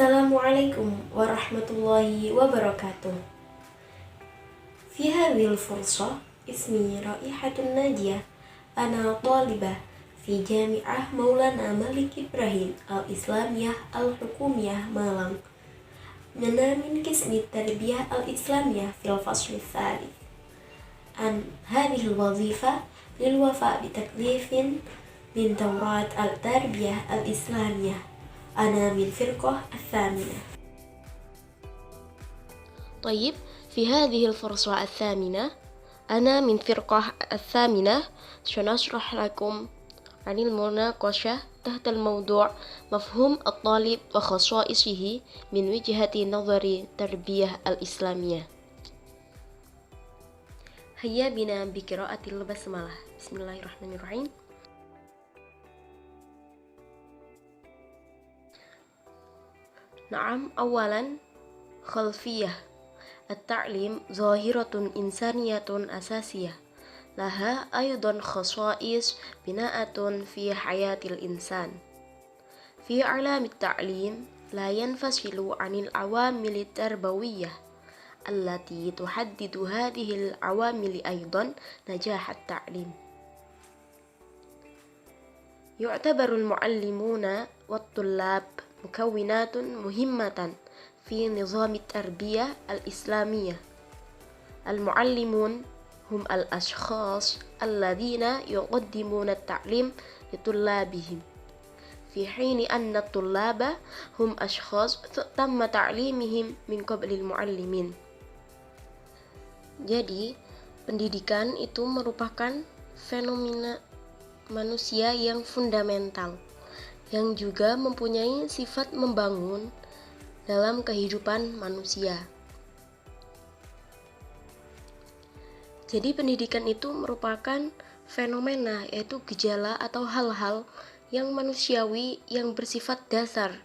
Assalamualaikum warahmatullahi wabarakatuh. في هذه الفرصة اسمي رائحة ناجية. أنا طالبة في جامعة مولانا ملك إبراهيم الإسلامية الحكومية مالang. أنا من قسم التربية الإسلامية في الفصل الثالث. عن هذه الوظيفة للوفاء بتكليف من دورات التربية الإسلامية. أنا من فرقة الثامنة. طيب، في هذه الفرصة الثامنة أنا من فرقة الثامنة سنشرح لكم عن المناقشة تحت الموضوع مفهوم الطالب وخصائصه من وجهة نظر التربية الإسلامية. هيا بنا بقراءة البسملة. بسم الله الرحمن الرحيم. نعم، أولا خلفية التعليم ظاهرة إنسانية أساسية لها أيضا خصائص بناءة في حياة الإنسان. في عالم التعليم لا ينفصل عن العوامل التربوية التي تحدد هذه العوامل أيضا نجاح التعليم. يعتبر المعلمون والطلاب مكونات مهمة في نظام التربية الإسلامية. المعلمون هم الأشخاص الذين يقدمون التعليم لطلابهم، في حين أن الطلاب هم أشخاص تم تعليمهم من قبل المعلمين. Jadi, pendidikan itu merupakan fenomena manusia yang fundamental, yang juga mempunyai sifat membangun dalam kehidupan manusia. Jadi pendidikan itu merupakan fenomena, yaitu gejala atau hal-hal yang manusiawi yang bersifat dasar,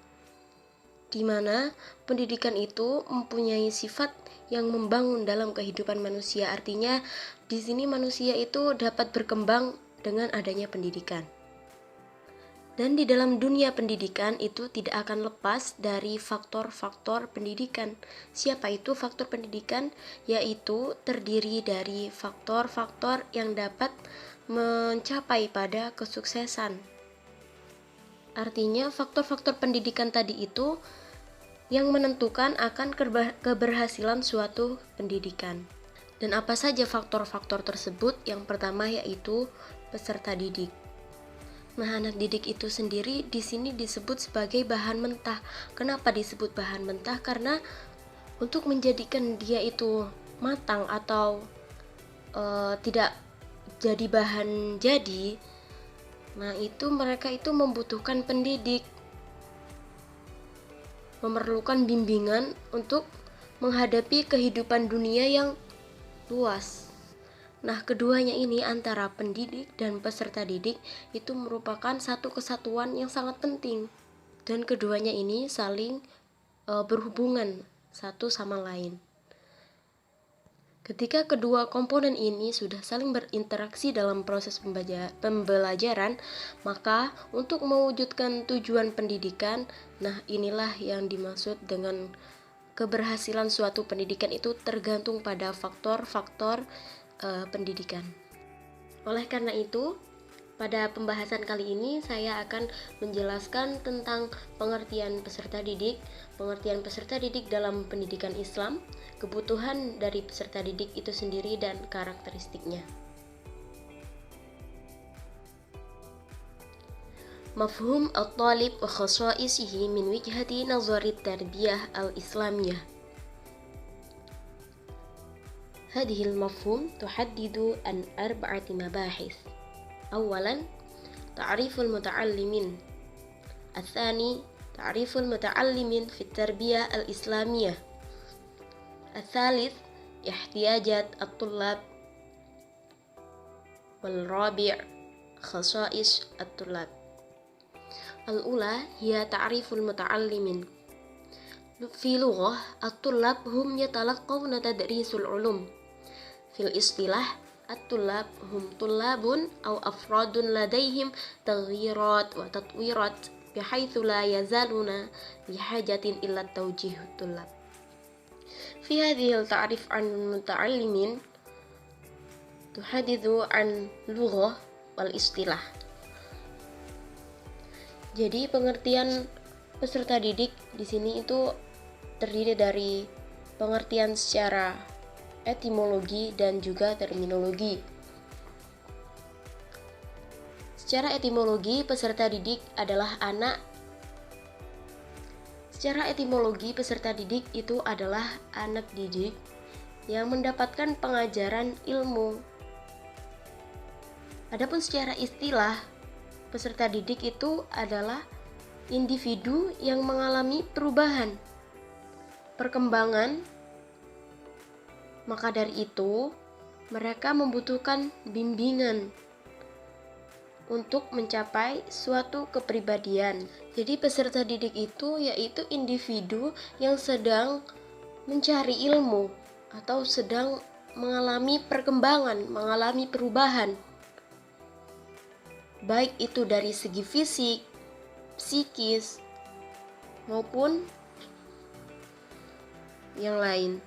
di mana pendidikan itu mempunyai sifat yang membangun dalam kehidupan manusia. Artinya di sini manusia itu dapat berkembang dengan adanya pendidikan. Dan di dalam dunia pendidikan itu tidak akan lepas dari faktor-faktor pendidikan. Siapa itu faktor pendidikan? Yaitu terdiri dari faktor-faktor yang dapat mencapai pada kesuksesan. Artinya faktor-faktor pendidikan tadi itu yang menentukan akan keberhasilan suatu pendidikan. Dan apa saja faktor-faktor tersebut? Yang pertama yaitu peserta didik. Nah, anak didik itu sendiri di sini disebut sebagai bahan mentah. Kenapa disebut bahan mentah? Karena untuk menjadikan dia itu matang atau tidak jadi bahan jadi, nah itu mereka itu membutuhkan pendidik, memerlukan bimbingan untuk menghadapi kehidupan dunia yang luas. Nah, keduanya ini antara pendidik dan peserta didik itu merupakan satu kesatuan yang sangat penting, dan keduanya ini saling berhubungan satu sama lain. Ketika kedua komponen ini sudah saling berinteraksi dalam proses pembelajaran, maka untuk mewujudkan tujuan pendidikan, nah inilah yang dimaksud dengan keberhasilan suatu pendidikan itu tergantung pada faktor-faktor pendidikan. Oleh karena itu, pada pembahasan kali ini saya akan menjelaskan tentang pengertian peserta didik dalam pendidikan Islam, kebutuhan dari peserta didik itu sendiri dan karakteristiknya. Mafhum at-talib wa khasaisihi min wijhati nazari at-tarbiyah al-islamiyah. هذه المفهوم تحدد عن 4 مباحث. أولا، تعريف المتعلمين. الثاني، تعريف المتعلمين في التربية الإسلامية. الثالث، احتياجات الطلاب. والرابع، خصائص الطلاب. الأولى هي تعريف المتعلمين. في لغة الطلاب هم يتلقون تدريس العلوم. في الاصطلاح الطلاب هم طلاب أو أفراد لديهم تغييرات وتطويرات bihaitsu la yazaluna bihajatin illa tawjih tullab. Fi hadhil ta'rif an muta'allimin tuhadithu an lughah wal istilah. Jadi pengertian peserta didik di sini itu terdiri dari pengertian secara etimologi dan juga terminologi. Secara etimologi, peserta didik adalah anak. Secara etimologi, peserta didik itu adalah anak didik yang mendapatkan pengajaran ilmu. Adapun secara istilah, peserta didik itu adalah individu yang mengalami perubahan, perkembangan. Maka dari itu, mereka membutuhkan bimbingan untuk mencapai suatu kepribadian. Jadi peserta didik itu yaitu individu yang sedang mencari ilmu atau sedang mengalami perkembangan, mengalami perubahan. Baik itu dari segi fisik, psikis, maupun yang lain.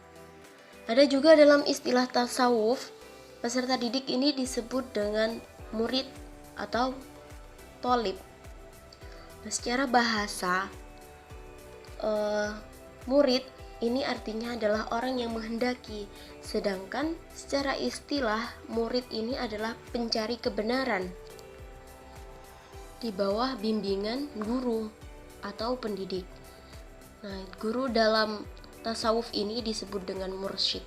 Ada juga dalam istilah tasawuf, peserta didik ini disebut dengan murid atau thalib. Nah, secara bahasa, murid ini artinya adalah orang yang menghendaki, sedangkan secara istilah murid ini adalah pencari kebenaran di bawah bimbingan guru atau pendidik. Nah, guru dalam tasawuf ini disebut dengan mursyid.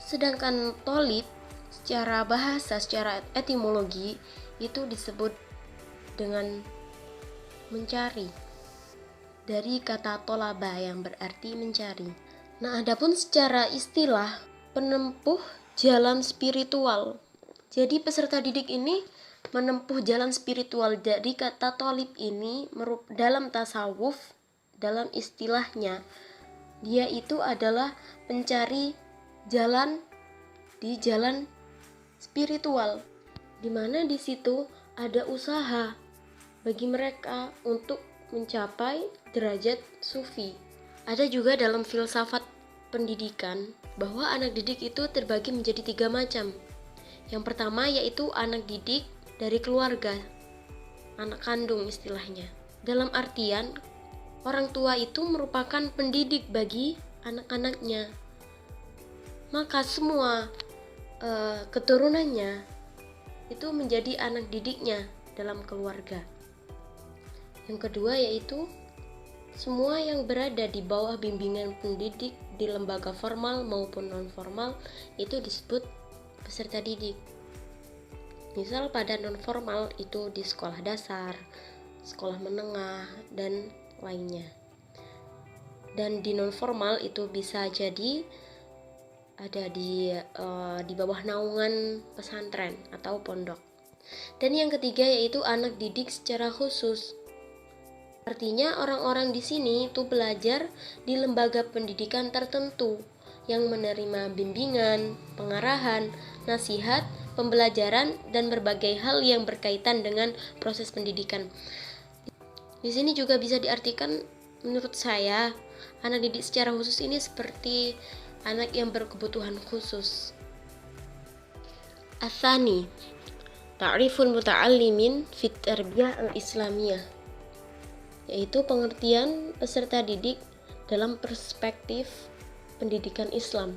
Sedangkan thalib secara bahasa, secara etimologi itu disebut dengan mencari, dari kata tolaba yang berarti mencari. Nah, adapun secara istilah, penempuh jalan spiritual. Jadi peserta didik ini menempuh jalan spiritual. Dari kata thalib ini dalam tasawuf, dalam istilahnya, dia itu adalah pencari jalan di jalan spiritual, di mana di situ ada usaha bagi mereka untuk mencapai derajat sufi. Ada juga dalam filsafat pendidikan bahwa anak didik itu terbagi menjadi 3 macam. Yang pertama yaitu anak didik dari keluarga, anak kandung istilahnya. Dalam artian orang tua itu merupakan pendidik bagi anak-anaknya. Maka semua keturunannya itu menjadi anak didiknya dalam keluarga. Yang kedua yaitu semua yang berada di bawah bimbingan pendidik di lembaga formal maupun non-formal itu disebut peserta didik. Misal pada non-formal itu di sekolah dasar, sekolah menengah, dan lainnya. Dan di non-formal itu bisa jadi ada di bawah naungan pesantren atau pondok. Dan yang ketiga yaitu anak didik secara khusus. Artinya orang-orang di sini itu belajar di lembaga pendidikan tertentu yang menerima bimbingan, pengarahan, nasihat, pembelajaran, dan berbagai hal yang berkaitan dengan proses pendidikan. Di sini juga bisa diartikan menurut saya anak didik secara khusus ini seperti anak yang berkebutuhan khusus. Atsani, ta'riful muta'allimin fit tarbiyah al-islamiyah, yaitu pengertian peserta didik dalam perspektif pendidikan Islam.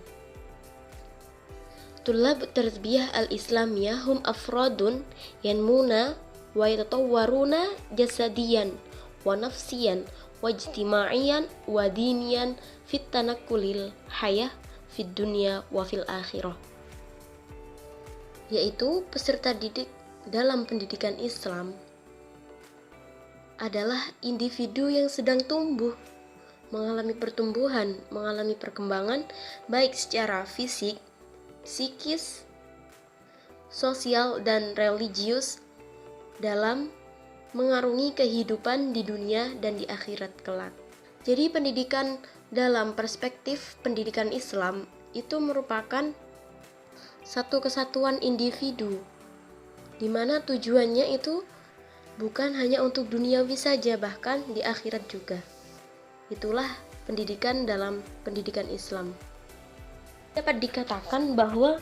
Tulab tarbiyah al-islamiyah hum afradun yanmuna wa yatatawwaruna jasadiyan wa nafsiyan wajtima'iyan wa diniyan fit tanakkulil hayah fid dunya wa fil akhirah, yaitu peserta didik dalam pendidikan Islam adalah individu yang sedang tumbuh, mengalami pertumbuhan, mengalami perkembangan baik secara fisik, psikis, sosial, dan religius dalam mengarungi kehidupan di dunia dan di akhirat kelak. Jadi pendidikan dalam perspektif pendidikan Islam itu merupakan satu kesatuan individu, di mana tujuannya itu bukan hanya untuk duniawi saja, bahkan di akhirat juga. Itulah pendidikan dalam pendidikan Islam. Dapat dikatakan bahwa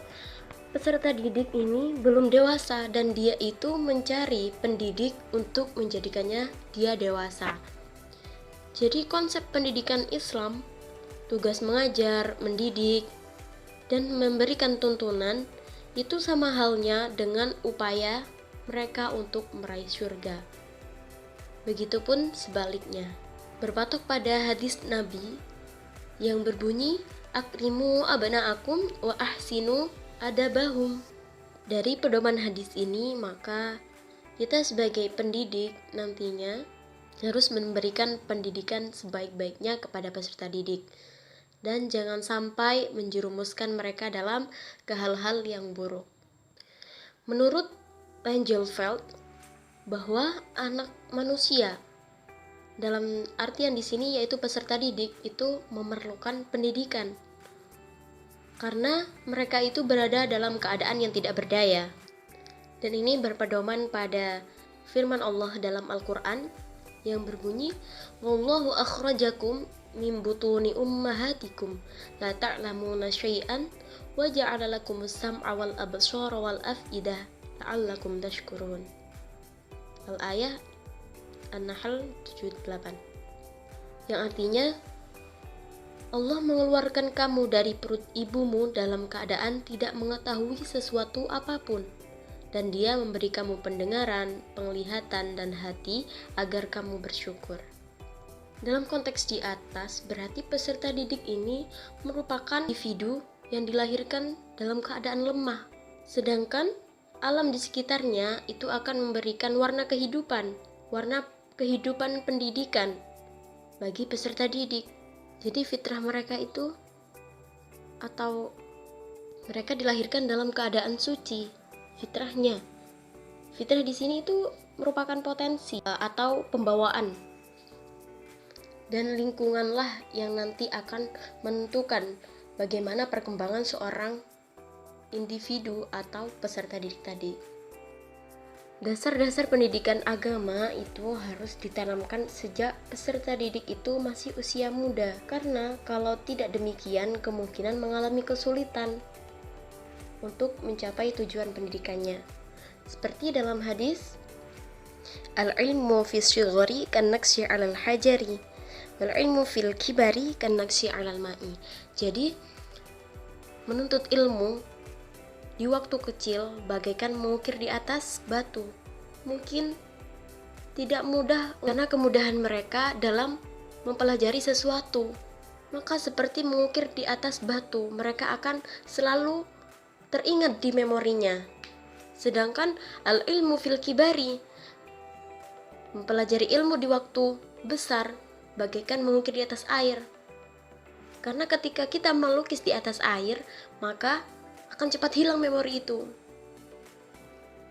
peserta didik ini belum dewasa dan dia itu mencari pendidik untuk menjadikannya dia dewasa. Jadi konsep pendidikan Islam, tugas mengajar, mendidik, dan memberikan tuntunan itu sama halnya dengan upaya mereka untuk meraih surga. Begitupun sebaliknya. Berpatok pada hadis Nabi yang berbunyi, akrimu abna'akum wa ahsinu adabahum. Dari pedoman hadis ini, maka kita sebagai pendidik nantinya harus memberikan pendidikan sebaik-baiknya kepada peserta didik, dan jangan sampai menjerumuskan mereka dalam ke hal-hal yang buruk. Menurut Langenfeld, bahwa anak manusia dalam artian di sini yaitu peserta didik itu memerlukan pendidikan, karena mereka itu berada dalam keadaan yang tidak berdaya. Dan ini berpedoman pada firman Allah dalam Al-Quran yang berbunyi, wallahu akhrajakum min butuni ummahatikum la ta'lamuna syai'an wa ja'ala lakumus sam'a wal absara wal af'idah la'allakum tashkurun. Al-ayah An-Nahl 78, yang artinya Allah mengeluarkan kamu dari perut ibumu dalam keadaan tidak mengetahui sesuatu apapun, dan Dia memberi kamu pendengaran, penglihatan, dan hati agar kamu bersyukur. Dalam konteks di atas, berarti peserta didik ini merupakan individu yang dilahirkan dalam keadaan lemah, sedangkan alam di sekitarnya itu akan memberikan warna kehidupan pendidikan bagi peserta didik. Jadi fitrah mereka itu, atau mereka dilahirkan dalam keadaan suci, fitrahnya. Fitrah di sini itu merupakan potensi atau pembawaan, dan lingkunganlah yang nanti akan menentukan bagaimana perkembangan seorang individu atau peserta didik tadi. Dasar-dasar pendidikan agama itu harus ditanamkan sejak peserta didik itu masih usia muda, karena kalau tidak demikian kemungkinan mengalami kesulitan untuk mencapai tujuan pendidikannya. Seperti dalam hadis, al-ilmu fi shighari kan naksi 'alal hajari wal ilmu fil kibari kan naksi 'alal ma'i. Jadi menuntut ilmu di waktu kecil bagaikan mengukir di atas batu. Mungkin tidak mudah karena kemudahan mereka dalam mempelajari sesuatu. Maka seperti mengukir di atas batu, mereka akan selalu teringat di memorinya. Sedangkan al-ilmu fil kibari, mempelajari ilmu di waktu besar, bagaikan mengukir di atas air. Karena ketika kita melukis di atas air, maka akan cepat hilang memori itu.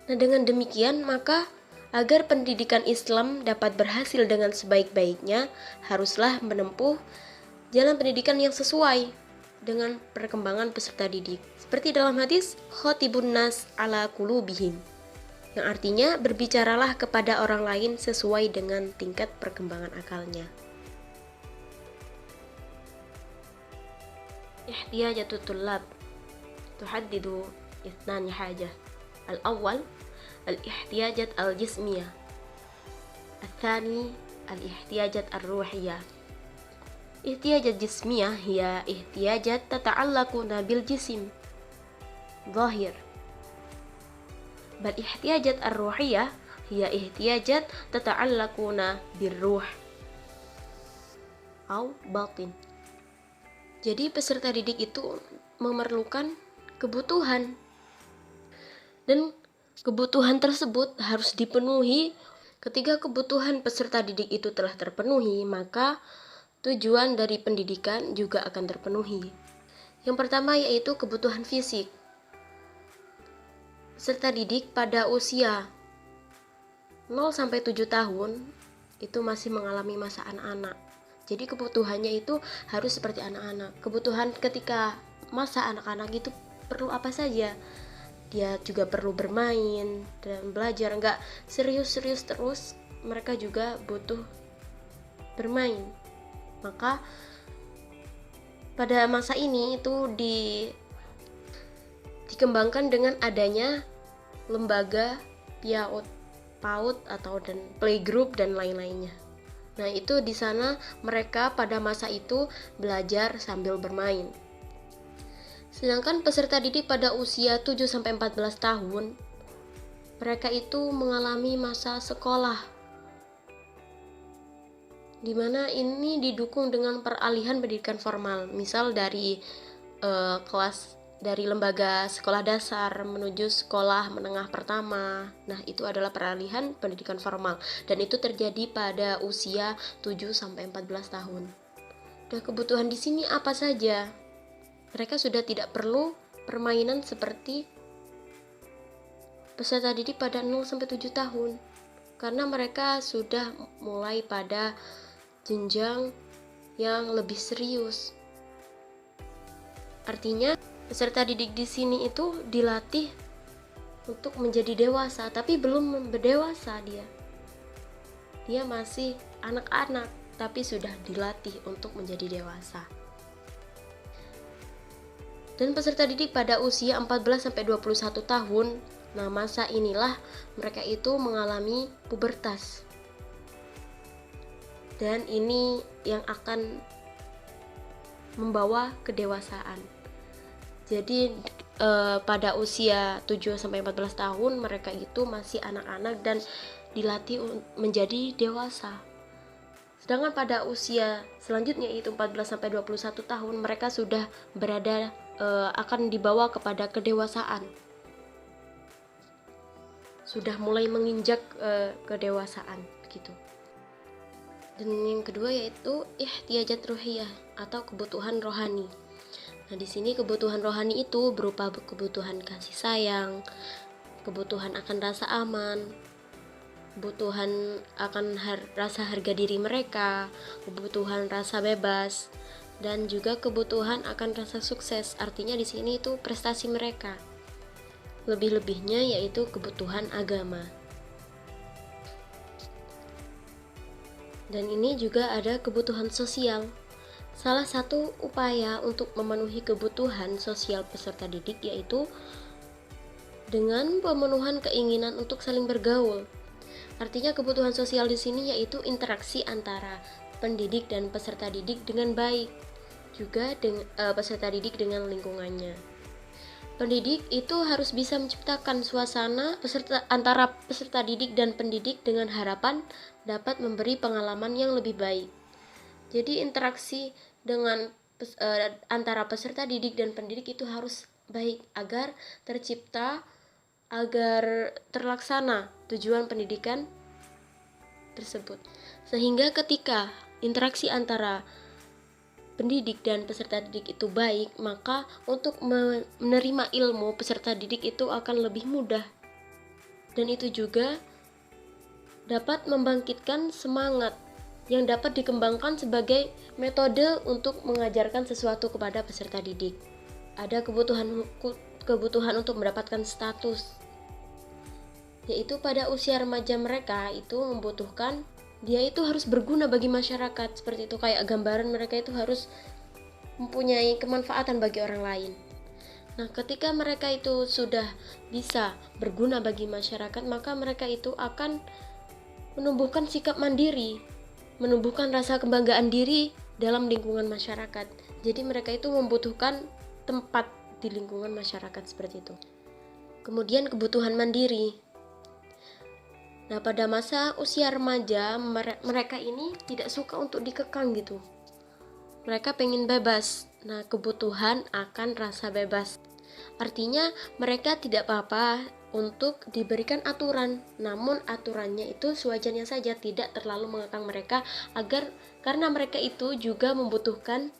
Nah, dengan demikian, maka agar pendidikan Islam dapat berhasil dengan sebaik-baiknya, haruslah menempuh jalan pendidikan yang sesuai dengan perkembangan peserta didik. Seperti dalam hadis, khatibun nas ala qulubihim, yang artinya berbicaralah kepada orang lain sesuai dengan tingkat perkembangan akalnya. Ihtiyajatut tullab tuhaddidu ithnani hajah. Al-awwal al-ihtiyajat al-jismiyah, al-thani al-ihtiyajat al-ruhiyah. Ihtiyajat jismiyah hiya ihtiyajat tata'allaquna bil jisim zahir, bal ihtiyajat al-ruhiyah hiya ihtiyajat tata'allaquna bir ruh au batin. Jadi peserta didik itu memerlukan kebutuhan, dan kebutuhan tersebut harus dipenuhi. Ketika kebutuhan peserta didik itu telah terpenuhi, maka tujuan dari pendidikan juga akan terpenuhi. Yang pertama yaitu kebutuhan fisik. Peserta didik pada usia 0-7 tahun itu masih mengalami masa anak-anak. Jadi kebutuhannya itu harus seperti anak-anak. Kebutuhan ketika masa anak-anak itu perlu apa saja? dia juga perlu bermain dan belajar, nggak serius-serius terus, mereka juga butuh bermain. Maka pada masa ini itu dikembangkan dengan adanya lembaga PAUD atau dan playgroup dan lain-lainnya. Nah, itu di sana mereka pada masa itu belajar sambil bermain. Sedangkan peserta didik pada usia 7-14 tahun, mereka itu mengalami masa sekolah, di mana ini didukung dengan peralihan pendidikan formal, misal dari dari lembaga sekolah dasar menuju sekolah menengah pertama. Nah, itu adalah peralihan pendidikan formal dan itu terjadi pada usia 7-14 tahun. Dan kebutuhan di sini apa saja? Mereka sudah tidak perlu permainan seperti peserta didik pada 0-7 tahun, karena mereka sudah mulai pada jenjang yang lebih serius. Artinya peserta didik di sini itu dilatih untuk menjadi dewasa, tapi belum berdewasa dia. Dia masih anak-anak, tapi sudah dilatih untuk menjadi dewasa. Dan peserta didik pada usia 14-21 tahun, nah masa inilah mereka itu mengalami pubertas. Dan ini yang akan membawa kedewasaan. Jadi pada usia 7-14 tahun mereka itu masih anak-anak dan dilatih menjadi dewasa. Sedangkan pada usia selanjutnya yaitu 14-21 tahun mereka sudah berada akan dibawa kepada kedewasaan. Sudah mulai menginjak kedewasaan begitu. Dan yang kedua yaitu ihtiyajat ruhiyah atau kebutuhan rohani. Nah, di sini kebutuhan rohani itu berupa kebutuhan kasih sayang, kebutuhan akan rasa aman, kebutuhan akan rasa harga diri mereka, kebutuhan rasa bebas, dan juga kebutuhan akan rasa sukses. Artinya di sini itu prestasi mereka. Lebih-lebihnya yaitu kebutuhan agama. Dan ini juga ada kebutuhan sosial. Salah satu upaya untuk memenuhi kebutuhan sosial peserta didik yaitu dengan pemenuhan keinginan untuk saling bergaul. Artinya kebutuhan sosial di sini yaitu interaksi antara pendidik dan peserta didik dengan baik, juga peserta didik dengan lingkungannya. Pendidik itu harus bisa menciptakan suasana antara peserta didik dan pendidik dengan harapan dapat memberi pengalaman yang lebih baik. Jadi interaksi dengan antara peserta didik dan pendidik itu harus baik agar tercipta, agar terlaksana tujuan pendidikan tersebut. Sehingga ketika interaksi antara pendidik dan peserta didik itu baik, maka untuk menerima ilmu peserta didik itu akan lebih mudah. Dan itu juga dapat membangkitkan semangat yang dapat dikembangkan sebagai metode untuk mengajarkan sesuatu kepada peserta didik. Ada kebutuhan untuk mendapatkan status, yaitu pada usia remaja mereka itu membutuhkan dia itu harus berguna bagi masyarakat. Seperti itu, kayak gambaran mereka itu harus mempunyai kemanfaatan bagi orang lain. Nah, ketika mereka itu sudah bisa berguna bagi masyarakat, maka mereka itu akan menumbuhkan sikap mandiri, menumbuhkan rasa kebanggaan diri dalam lingkungan masyarakat. Jadi mereka itu membutuhkan tempat di lingkungan masyarakat seperti itu. Kemudian kebutuhan mandiri. Nah, pada masa usia remaja mereka ini tidak suka untuk dikekang gitu. Mereka pengen bebas. Nah, kebutuhan akan rasa bebas. Artinya mereka tidak apa-apa untuk diberikan aturan, namun aturannya itu sewajarnya saja, tidak terlalu mengekang mereka karena mereka itu juga membutuhkan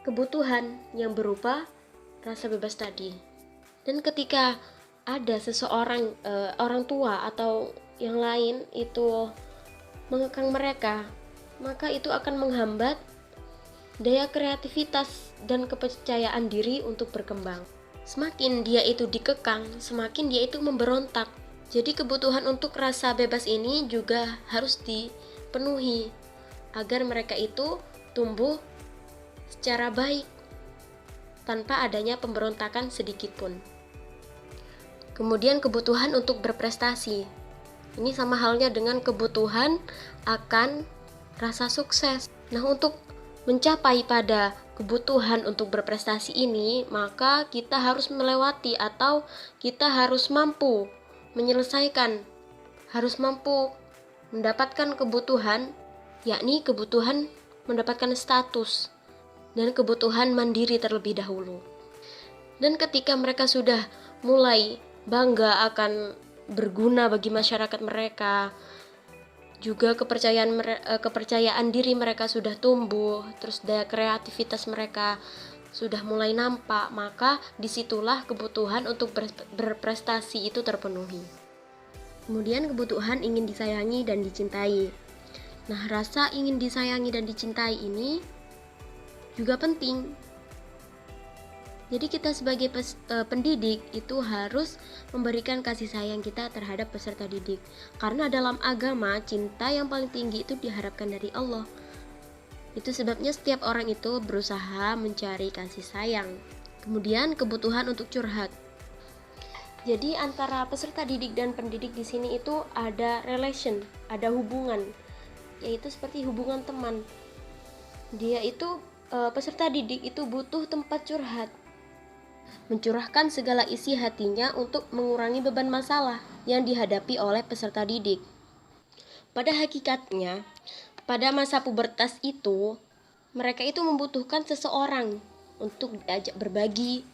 kebutuhan yang berupa rasa bebas tadi. Dan ketika ada seseorang orang tua atau yang lain itu mengekang mereka, maka itu akan menghambat daya kreativitas dan kepercayaan diri untuk berkembang. Semakin dia itu dikekang, semakin dia itu memberontak. Jadi kebutuhan untuk rasa bebas ini juga harus dipenuhi agar mereka itu tumbuh secara baik tanpa adanya pemberontakan sedikit pun. Kemudian kebutuhan untuk berprestasi. Ini sama halnya dengan kebutuhan akan rasa sukses. Nah, untuk mencapai pada kebutuhan untuk berprestasi ini, maka kita harus melewati atau kita harus mampu menyelesaikan, harus mampu mendapatkan kebutuhan, yakni kebutuhan mendapatkan status dan kebutuhan mandiri terlebih dahulu. Dan ketika mereka sudah mulai bangga akan berguna bagi masyarakat mereka, juga kepercayaan diri mereka sudah tumbuh, terus daya kreativitas mereka sudah mulai nampak, maka disitulah kebutuhan untuk berprestasi itu terpenuhi. Kemudian kebutuhan ingin disayangi dan dicintai. Nah, rasa ingin disayangi dan dicintai ini juga penting. Jadi kita sebagai pendidik itu harus memberikan kasih sayang kita terhadap peserta didik. Karena dalam agama, cinta yang paling tinggi itu diharapkan dari Allah. Itu sebabnya setiap orang itu berusaha mencari kasih sayang. Kemudian kebutuhan untuk curhat. Jadi antara peserta didik dan pendidik di sini itu ada relation, ada hubungan, yaitu seperti hubungan teman. Dia itu peserta didik itu butuh tempat curhat, mencurahkan segala isi hatinya untuk mengurangi beban masalah yang dihadapi oleh peserta didik. Pada hakikatnya, pada masa pubertas itu, mereka itu membutuhkan seseorang untuk diajak berbagi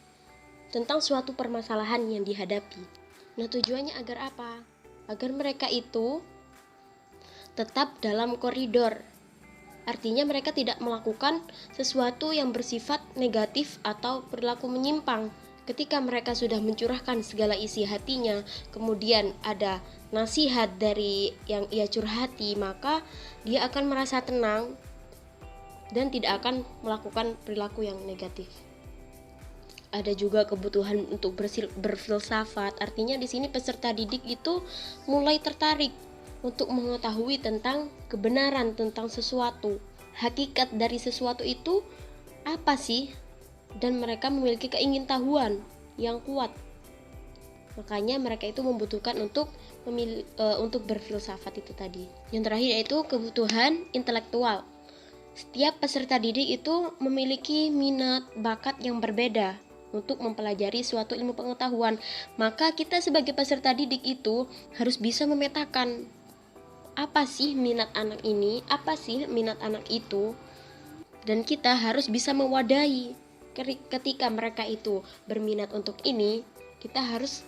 tentang suatu permasalahan yang dihadapi. Nah, tujuannya agar apa? Agar mereka itu tetap dalam koridor. Artinya mereka tidak melakukan sesuatu yang bersifat negatif atau perilaku menyimpang. Ketika mereka sudah mencurahkan segala isi hatinya, kemudian ada nasihat dari yang ia curhati, maka dia akan merasa tenang dan tidak akan melakukan perilaku yang negatif. Ada juga kebutuhan untuk berfilsafat. Artinya di sini peserta didik itu mulai tertarik untuk mengetahui tentang kebenaran tentang sesuatu. Hakikat dari sesuatu itu apa sih? Dan mereka memiliki keingintahuan yang kuat. Makanya mereka itu membutuhkan untuk berfilsafat itu tadi. Yang terakhir yaitu kebutuhan intelektual. Setiap peserta didik itu memiliki minat, bakat yang berbeda untuk mempelajari suatu ilmu pengetahuan. Maka kita sebagai peserta didik itu harus bisa memetakan apa sih minat anak ini, apa sih minat anak itu, dan kita harus bisa mewadahi. Ketika mereka itu berminat untuk ini, kita harus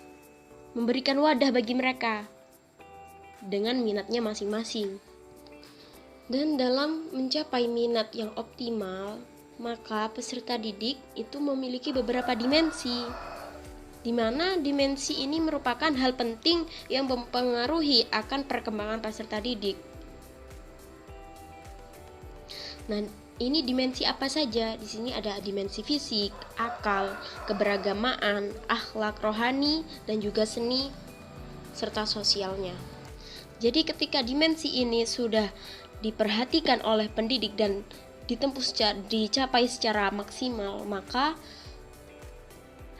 memberikan wadah bagi mereka dengan minatnya masing-masing. Dan dalam mencapai minat yang optimal, maka peserta didik itu memiliki beberapa dimensi, di mana dimensi ini merupakan hal penting yang mempengaruhi akan perkembangan peserta didik. Nah, ini dimensi apa saja? Di sini ada dimensi fisik, akal, keberagamaan, akhlak rohani, dan juga seni serta sosialnya. Jadi ketika dimensi ini sudah diperhatikan oleh pendidik dan dicapai secara maksimal, maka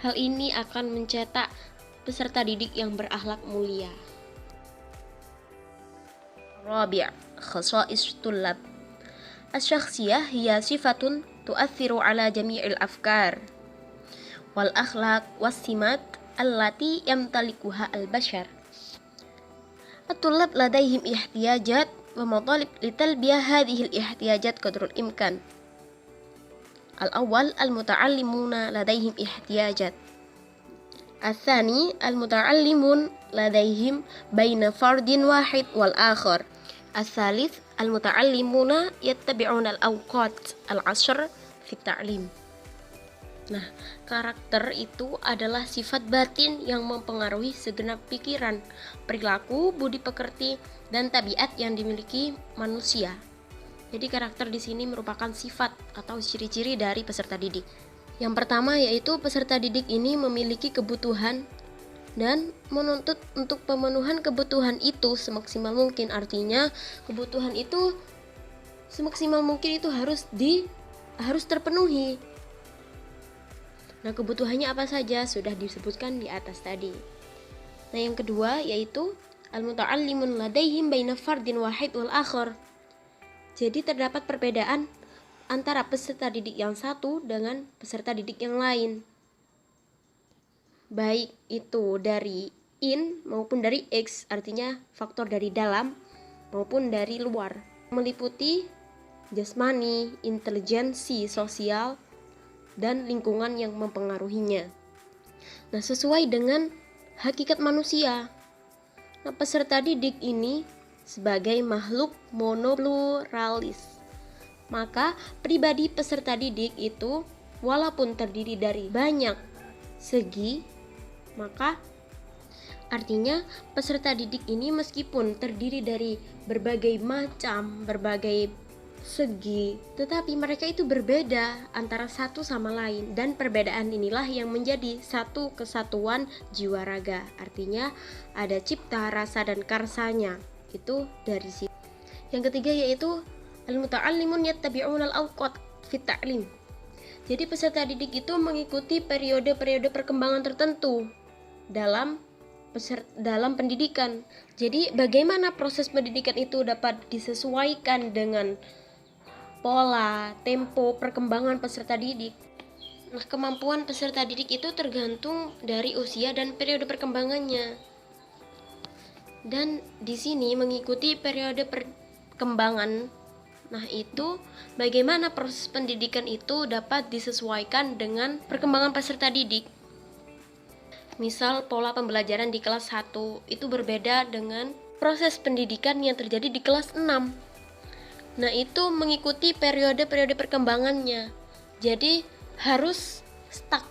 hal ini akan mencetak peserta didik yang berakhlak mulia. Rabi', khasa'is tullab. Asy-syakhsiyah hiya sifatun tu'athiru ala jami'il afkar wal akhlaq was simat allati yamtalikuha al-bashar. At-tullab ladaihim ihtiyajat wa matalib litalbiyah hadhihi al-ihtiyajat qadrul imkan. Al-awwal al-muta'allimuna ladaihim ihtiyajat. Al-thani al-muta'allimun ladaihim baina fardin wahid wal akhar. Al-thalith al-muta'allimuna yattabi'una al-awqat al-'ashr fi ta'lim. Nah, karakter itu adalah sifat batin yang mempengaruhi segenap pikiran, perilaku, budi pekerti, dan tabiat yang dimiliki manusia. Jadi karakter di sini merupakan sifat atau ciri-ciri dari peserta didik. Yang pertama yaitu peserta didik ini memiliki kebutuhan dan menuntut untuk pemenuhan kebutuhan itu semaksimal mungkin. Artinya kebutuhan itu semaksimal mungkin itu harus terpenuhi. Nah, kebutuhannya apa saja sudah disebutkan di atas tadi. Nah, yang kedua yaitu al-muta'allimun ladaihim baina fardin wahid wal akhar. Jadi terdapat perbedaan antara peserta didik yang satu dengan peserta didik yang lain, baik itu dari in maupun dari X, artinya faktor dari dalam maupun dari luar, meliputi jasmani, intelijensi sosial, dan lingkungan yang mempengaruhinya. Nah, sesuai dengan hakikat manusia. Nah, peserta didik ini sebagai makhluk monopluralis. Maka pribadi peserta didik itu walaupun terdiri dari banyak segi, maka artinya peserta didik ini meskipun terdiri dari berbagai macam, berbagai segi, tetapi mereka itu berbeda antara satu sama lain, dan perbedaan inilah yang menjadi satu kesatuan jiwa raga. Artinya ada cipta, rasa, dan karsanya. Itu dari situ. Yang ketiga yaitu al-muta'allimun yattabi'una al-awqat fit ta'lim. Jadi peserta didik itu mengikuti periode-periode perkembangan tertentu dalam pendidikan. Jadi bagaimana proses pendidikan itu dapat disesuaikan dengan pola, tempo, perkembangan peserta didik. Nah, kemampuan peserta didik itu tergantung dari usia dan periode perkembangannya. Dan di sini mengikuti periode perkembangan. Nah, itu bagaimana proses pendidikan itu dapat disesuaikan dengan perkembangan peserta didik. Misal pola pembelajaran di kelas 1 itu berbeda dengan proses pendidikan yang terjadi di kelas 6. Nah, itu mengikuti periode-periode perkembangannya. Jadi harus stuck.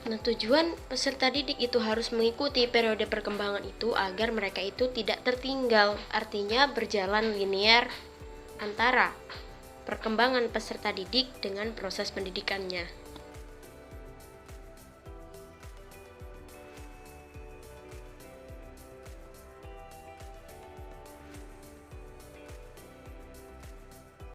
Nah, tujuan peserta didik itu harus mengikuti periode perkembangan itu agar mereka itu tidak tertinggal. Artinya berjalan linear antara perkembangan peserta didik dengan proses pendidikannya.